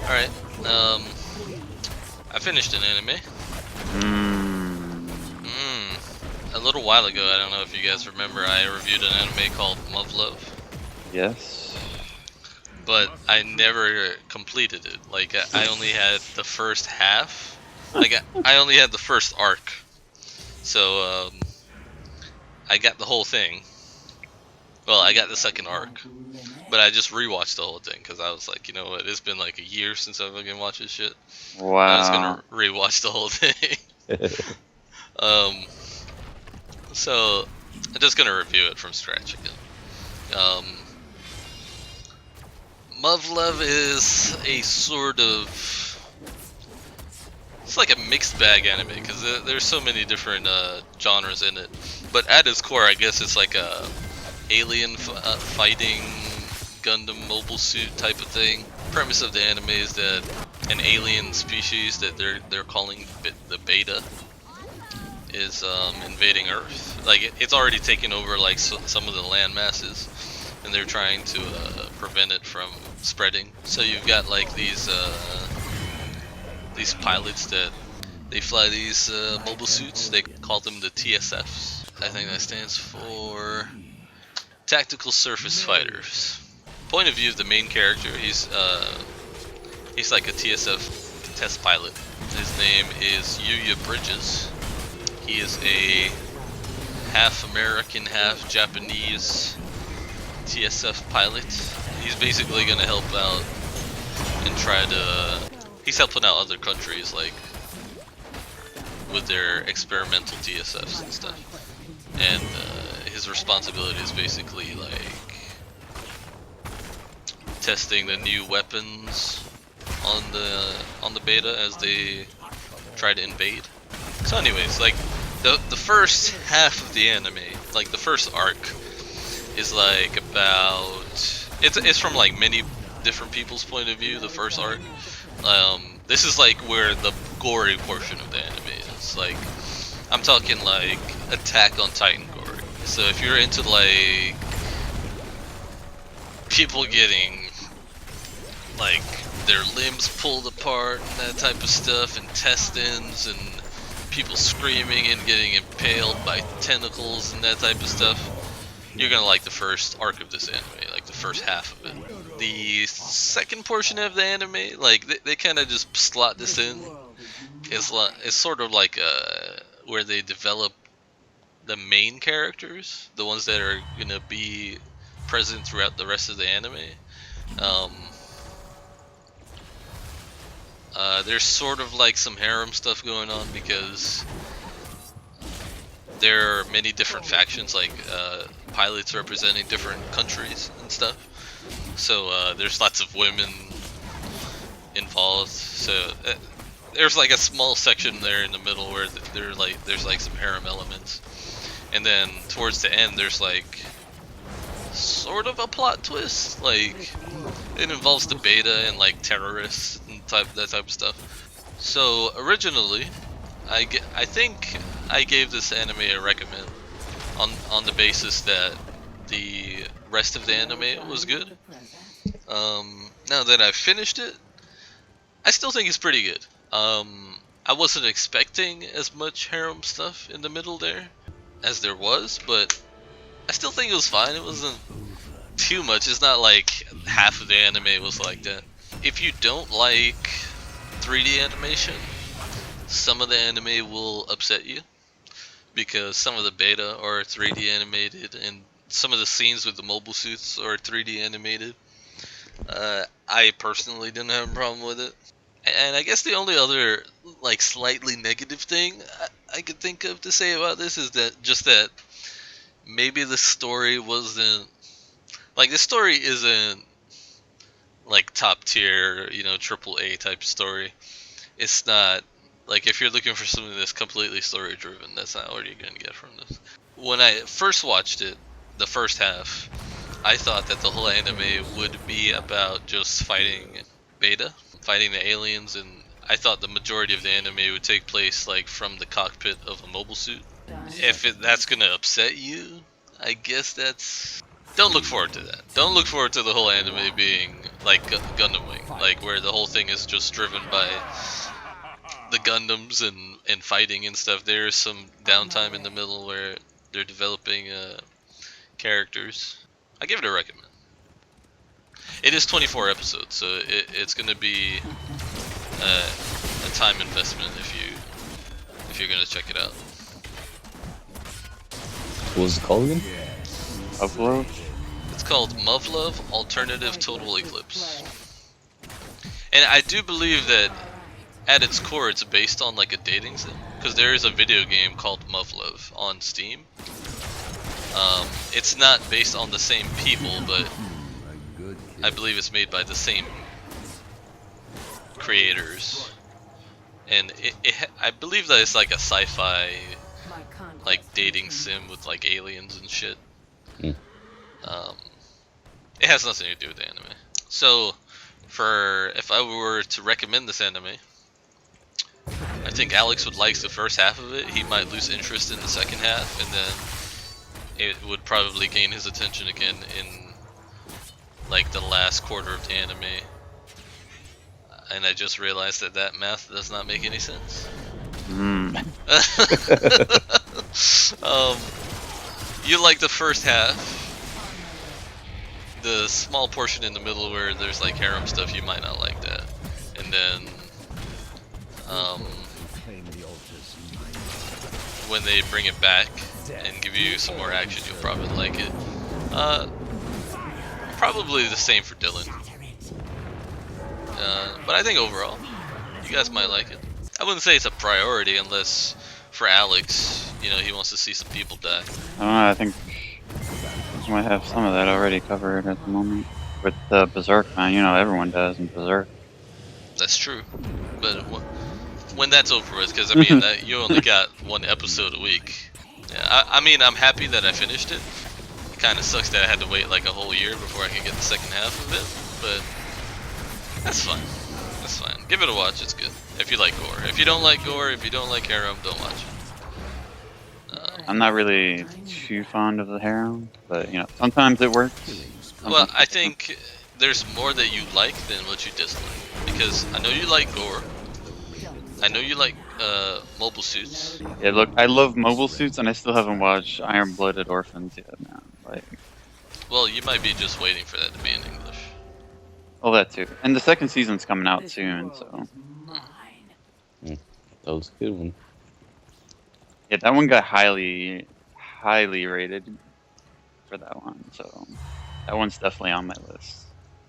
Alright, I finished an anime. A little while ago, I don't know if you guys remember, I reviewed an anime called Muv Luv. Yes. But I never completed it. Like, I only had the first half. Like, I only had the first arc. So, I got the whole thing. Well, I got the second arc. But I just rewatched the whole thing because I was like, you know what, it's been like a year since I've fucking watched this shit. I'm just Wow. gonna rewatch the whole thing. um, so I'm just gonna review it from scratch again. Muv Luv is a sort of, it's like a mixed bag anime because there's so many different genres in it. But at its core, I guess it's like a alien fighting Gundam mobile suit type of thing. Premise of the anime is that an alien species that they're calling the Beta is invading Earth. Like it's already taken over like some of the land masses, and they're trying to prevent it from spreading. So you've got like these pilots that they fly these mobile suits. They call them the TSFs. I think that stands for Tactical Surface Fighters. Point of view of the main character, he's like a TSF test pilot. His name is Yuya Bridges. He is a half American, half Japanese TSF pilot. He's basically gonna help out and try to. He's helping out other countries like with their experimental TSFs and stuff. And his responsibility is basically like testing the new weapons on the beta as they try to invade. So anyways, like the first half of the anime, like the first arc, is like about it's from like many different people's point of view. The first arc, this is like where the gory portion of the anime is. Like I'm talking like Attack on Titan gory. So if you're into like people getting like their limbs pulled apart and that type of stuff, and intestines, and people screaming and getting impaled by tentacles and that type of stuff, you're gonna like the first arc of this anime, like the first half of it. The second portion of the anime, like they kind of just slot this in. It's sort of like where they develop the main characters, the ones that are gonna be present throughout the rest of the anime. Um, there's sort of like some harem stuff going on because there are many different factions, like pilots representing different countries and stuff. So there's lots of women involved. So there's like a small section there in the middle where there's like some harem elements, and then towards the end there's like sort of a plot twist. Like it involves the beta and like terrorists and that type of stuff. So originally, I think I gave this anime a recommend on the basis that the rest of the anime was good. Now that I've finished it, I still think it's pretty good. I wasn't expecting as much harem stuff in the middle there as there was, but I still think it was fine. It wasn't too much. It's not like half of the anime was like that. If you don't like 3D animation, some of the anime will upset you because some of the beta are 3D animated and some of the scenes with the mobile suits are 3D animated. I personally didn't have a problem with it. And I guess the only other like slightly negative thing I could think of to say about this is that maybe the story wasn't like, the story isn't like top tier, triple A type story. It's not like, if you're looking for something that's completely story driven, that's not what you're gonna get from this. When I first watched it, the first half, I thought that the whole anime would be about just fighting Beta, fighting the aliens, and I thought the majority of the anime would take place like from the cockpit of a mobile suit. If that's gonna upset you, I guess don't look forward to that. Don't look forward to the whole anime being like Gundam Wing, like where the whole thing is just driven by the Gundams and fighting and stuff. There's some downtime in the middle where they're developing characters. I give it a recommend. It is 24 episodes, so it's gonna be a time investment if you're gonna check it out. What was it called again? Muv Luv? It's called Muv Luv Alternative Total Eclipse. And I do believe that at its core it's based on like a dating sim, because there is a video game called Muv Luv on Steam. It's not based on the same people, but I believe it's made by the same creators. And I believe that it's like a sci-fi like dating sim with like aliens and shit. Mm. It has nothing to do with the anime. So, if I were to recommend this anime, I think Alex would like the first half of it. He might lose interest in the second half, and then it would probably gain his attention again in like the last quarter of the anime. And I just realized that math does not make any sense. You like the first half. The small portion in the middle where there's like harem stuff, you might not like that. And then when they bring it back and give you some more action, you'll probably like it. Probably the same for Dylan. But I think overall, you guys might like it. I wouldn't say it's a priority unless for Alex, you know, he wants to see some people die. I don't know, I think we might have some of that already covered at the moment. With the Berserk, man, you know, everyone does in Berserk. That's true. But when that's over with, because I mean, you only got one episode a week. Yeah, I mean, I'm happy that I finished it. It kind of sucks that I had to wait like a whole year before I could get the second half of it, but that's fine. That's fine. Give it a watch, it's good. If you like gore. If you don't like gore, if you don't like harem, don't watch it. I'm not really too fond of the harem, but you know, sometimes it works. Well, I think there's more that you like than what you dislike. Because I know you like gore. I know you like mobile suits. Yeah, look, I love mobile suits, and I still haven't watched Iron-Blooded Orphans yet, man. Like, Well, you might be just waiting for that to be in English. all that too. And the second season's coming out soon, so. That was a good one. Yeah, that one got highly rated for that one, so that one's definitely on my list.